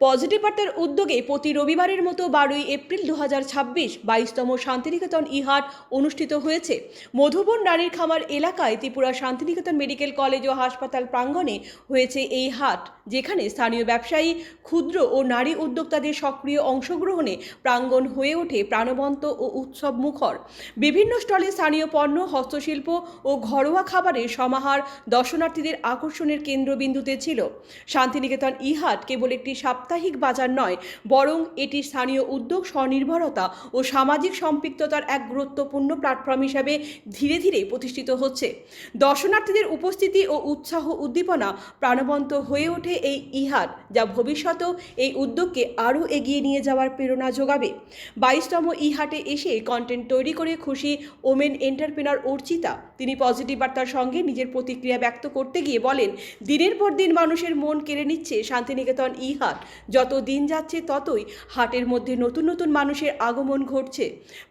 Positive বার্তার উদ্যোগে প্রতি রবিবারের মতো 12 এপ্রিল 2026 22তম শান্তিনিকেতন ই-হাট অনুষ্ঠিত হয়েছে। মধুবন নারীর খামার এলাকায় ত্রিপুরা শান্তিনিকেতন মেডিকেল কলেজ ও হাসপাতাল প্রাঙ্গণে হয়েছে এই হাট, যেখানে স্থানীয় ব্যবসায়ী, ক্ষুদ্র ও নারী উদ্যোক্তাদের সক্রিয় অংশগ্রহণে প্রাঙ্গণ হয়ে ওঠে প্রাণবন্ত ও উৎসব মুখর। বিভিন্ন স্টলে স্থানীয় পণ্য, হস্তশিল্প ও ঘরোয়া খাবারের সমাহার দর্শনার্থীদের আকর্ষণের কেন্দ্রবিন্দুতে ছিল। শান্তিনিকেতন ই-হাট কেবল একটি সাপ্তাহিক বাজার নয়, বরং এটি স্থানীয় উদ্যোগ, স্বনির্ভরতা ও সামাজিক সম্পৃক্ততার এক গুরুত্বপূর্ণ প্ল্যাটফর্ম হিসাবে ধীরে ধীরে প্রতিষ্ঠিত হচ্ছে। দর্শনার্থীদের উপস্থিতি ও উৎসাহ উদ্দীপনা প্রাণবন্ত হয়ে ওঠে এই ই-হাট, যা ভবিষ্যতেও এই উদ্যোগকে আরও এগিয়ে নিয়ে যাওয়ার প্রেরণা যোগাবে। 22তম ই-হাটে এসে কন্টেন্ট তৈরি করে খুশি ওমেন এন্টারপ্রেনার অর্চিতা। তিনি পজিটিভ বার্তার সঙ্গে নিজের প্রতিক্রিয়া ব্যক্ত করতে গিয়ে বলেন, দিনের পর দিন মানুষের মন কেড়ে নিচ্ছে শান্তিনিকেতন ই-হাট। যত দিন যাচ্ছে ততই হাটের মধ্যে নতুন নতুন মানুষের আগমন ঘটছে।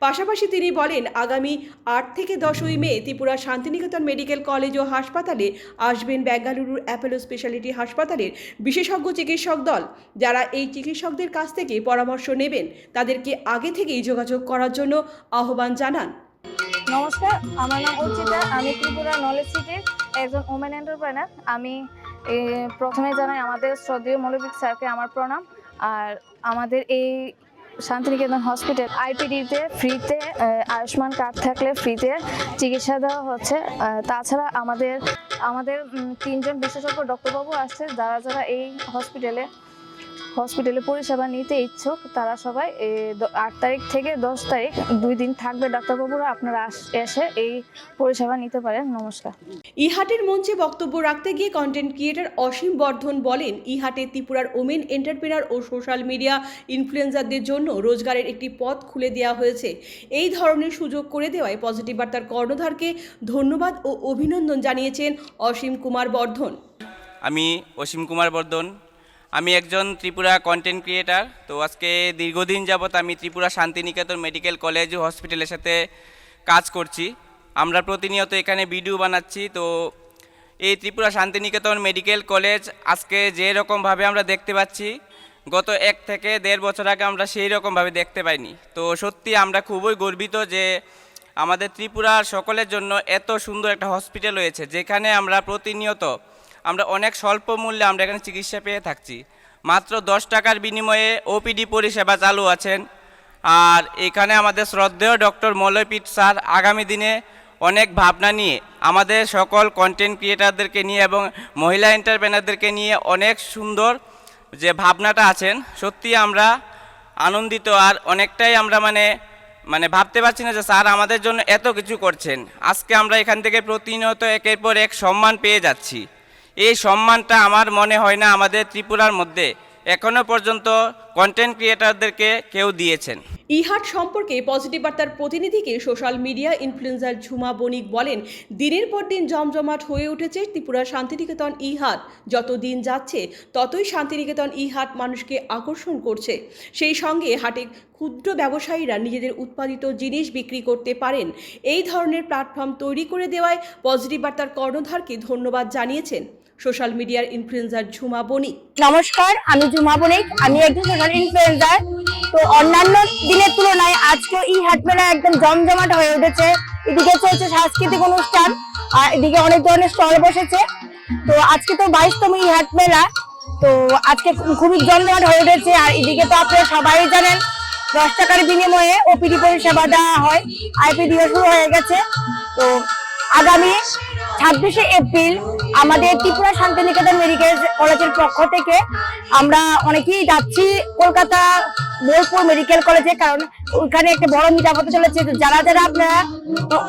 পাশাপাশি তিনি বলেন, আগামী 8 থেকে 10ই মে ত্রিপুরা শান্তিনিকেতন মেডিকেল কলেজ ও হাসপাতালে আসবেন বেঙ্গালুরুর অ্যাপোলো স্পেশালিটি হাসপাতালের বিশেষজ্ঞ চিকিৎসক দল। যারা এই চিকিৎসকদের কাছ থেকে পরামর্শ নেবেন, তাদেরকে আগে থেকেই যোগাযোগ করার জন্য আহ্বান জানান। নমস্কার, আমার নাম অর্চিতা। আমি ত্রিপুরা নলেজ সিটির একজন ওমেন এন্টারপ্রেনার। আমি প্রথমে জানাই আমাদের শ্রদ্ধেয় মৌলভী স্যারকে আমার প্রণাম। আর আমাদের এই শান্তিনিকেতন হসপিটাল আইপিডিতে ফ্রিতে আয়ুষ্মান কার্ড থাকলে ফ্রিতে চিকিৎসা দেওয়া হচ্ছে। তাছাড়া আমাদের 3জন বিশেষজ্ঞ ডক্টরবাবু আসছে, যারা এই হসপিটালে পরিষেবা নিতে ইচ্ছুক, তারা সবাই 8 তারিখ থেকে 10 তারিখ 2 দিন থাকবে ডাক্তারবাবুরা। আপনারা এসে এই পরিষেবা নিতে পারেন। নমস্কার। ই-হাটের মঞ্চে বক্তব্য রাখতে গিয়ে কন্টেন্ট ক্রিয়েটর অসীম বর্ধন বলেন, ই-হাটে ত্রিপুরার ওমেন এন্টারপ্রেনার ও সোশ্যাল মিডিয়া ইনফ্লুয়েন্সারদের জন্য রোজগারের একটি পথ খুলে দেওয়া হয়েছে। এই ধরনের সুযোগ করে দেওয়ায় পজিটিভ বার্তার কর্ণধারকে ধন্যবাদ ও অভিনন্দন জানিয়েছেন অসীম কুমার বর্ধন। আমি অসীম কুমার বর্ধন। আমি একজন ত্রিপুরা কন্টেন্ট ক্রিয়েটার। তো আজকে দীর্ঘদিন যাবৎ আমি ত্রিপুরা শান্তিনিকেতন মেডিকেল কলেজ ও হসপিটালের সাথে কাজ করছি। আমরা প্রতিনিয়ত এখানে ভিডিও বানাচ্ছি। তো এই ত্রিপুরা শান্তিনিকেতন মেডিকেল কলেজ আজকে যে রকমভাবে আমরা দেখতে পাচ্ছি, গত 1 থেকে 1.5 বছর আগে আমরা সেই রকমভাবে দেখতে পাইনি। তো সত্যি আমরা খুবই গর্বিত যে আমাদের ত্রিপুরার সকলের জন্য এত সুন্দর একটা হসপিটাল রয়েছে, যেখানে আমরা প্রতিনিয়ত অনেক স্বল্প মূল্যে আমরা এখানে চিকিৎসা পেয়ে থাকছি। মাত্র 10 টাকার বিনিময়ে ওপিডি পরিষেবা চালু আছেন। আর এখানে আমাদের শ্রদ্ধেয় ডক্টর মৌলভী স্যার আগামী দিনে অনেক ভাবনা নিয়ে আমাদের সকল কন্টেন্ট ক্রিয়েটারদেরকে নিয়ে এবং মহিলা এন্টারপ্রেনারদেরকে নিয়ে অনেক সুন্দর যে ভাবনাটা আছেন, সত্যি আমরা আনন্দিত। আর অনেকটাই আমরা মানে ভাবতে পারছি না যে স্যার আমাদের জন্য এত কিছু করছেন। আজকে আমরা এখান থেকে প্রতিনিয়ত একের পর এক সম্মান পেয়ে যাচ্ছি। এই সম্মানটা আমার মনে হয় না আমাদের ত্রিপুরার মধ্যে এখনো পর্যন্ত কন্টেন্ট ক্রিয়েটারদেরকে কেউ দিয়েছেন। ই-হাট সম্পর্কে পজিটিভ বার্তার প্রতিনিধিকে সোশ্যাল মিডিয়া ইনফ্লুয়েন্সার ঝুমা বণিক বলেন, দিনের পর দিন জমজমাট হয়ে উঠেছে ত্রিপুরা শান্তিনিকেতন ই-হাট। যত দিন যাচ্ছে ততই শান্তিনিকেতন ই-হাট মানুষকে আকর্ষণ করছে। সেই সঙ্গে হাটে ক্ষুদ্র ব্যবসায়ীরা নিজেদের উৎপাদিত জিনিস বিক্রি করতে পারেন। এই ধরনের প্ল্যাটফর্ম তৈরি করে দেওয়ায় পজিটিভ বার্তার কর্ণধারকে ধন্যবাদ জানিয়েছেন সোশ্যাল মিডিয়ার ইনফ্লুয়েন্সার ঝুমা বণিক। নমস্কার, আমি ঝুমা বণিক। আমি একজন সোশ্যাল ইনফ্লুয়েন্সার। তো অন্যান্য দিনের তুলনায় আজকে ই-হাট মেলা একদম জমজমাট হয়ে উঠেছে। এদিকে চলছে সাংস্কৃতিক অনুষ্ঠান, আর এদিকে অনেক ধরনের স্টল বসেছে। তো আজকে তো 22তম ই-হাট মেলা, তো আজকে খুবই জমজমাট হয়ে উঠেছে। আর এদিকে তো আপনারা সবাই জানেন 10 টাকার বিনিময়ে ওপিডি পরিষেবা দেওয়া হয়। আইপিডিও শুরু হয়ে গেছে। তো আগামী 26শে এপ্রিল আমাদের ত্রিপুরা শান্তিনিকেতন মেডিকেল কলেজের পক্ষ থেকে আমরা অনেকেই যাচ্ছি কলকাতা বোলপুর মেডিকেল কলেজে, কারণ ওইখানে একটা বড় মিট-আপ হতে চলেছে। যারা আপনারা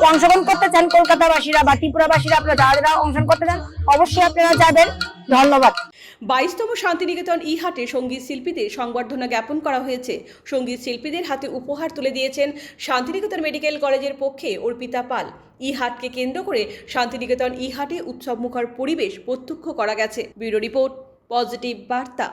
অংশগ্রহণ করতে চান, কলকাতাবাসীরা বা ত্রিপুরাবাসীরা আপনারা যারা অংশগ্রহণ করতে চান, অবশ্যই আপনারা যাবেন। ধন্যবাদ। 22তম শান্তিনিকেতন ই-হাটে সঙ্গীত শিল্পীদের সংবর্ধনা জ্ঞাপন করা হয়েছে। সঙ্গীত শিল্পীদের হাতে উপহার তুলে দিয়েছেন শান্তিনিকেতন মেডিকেল কলেজের পক্ষে অর্পিতা পাল। ই-হাটকে কেন্দ্র করে শান্তিনিকেতন ই-হাটে উৎসবমুখর পরিবেশ প্রত্যক্ষ করা গেছে। ব্যুরো রিপোর্ট, পজিটিভ বার্তা।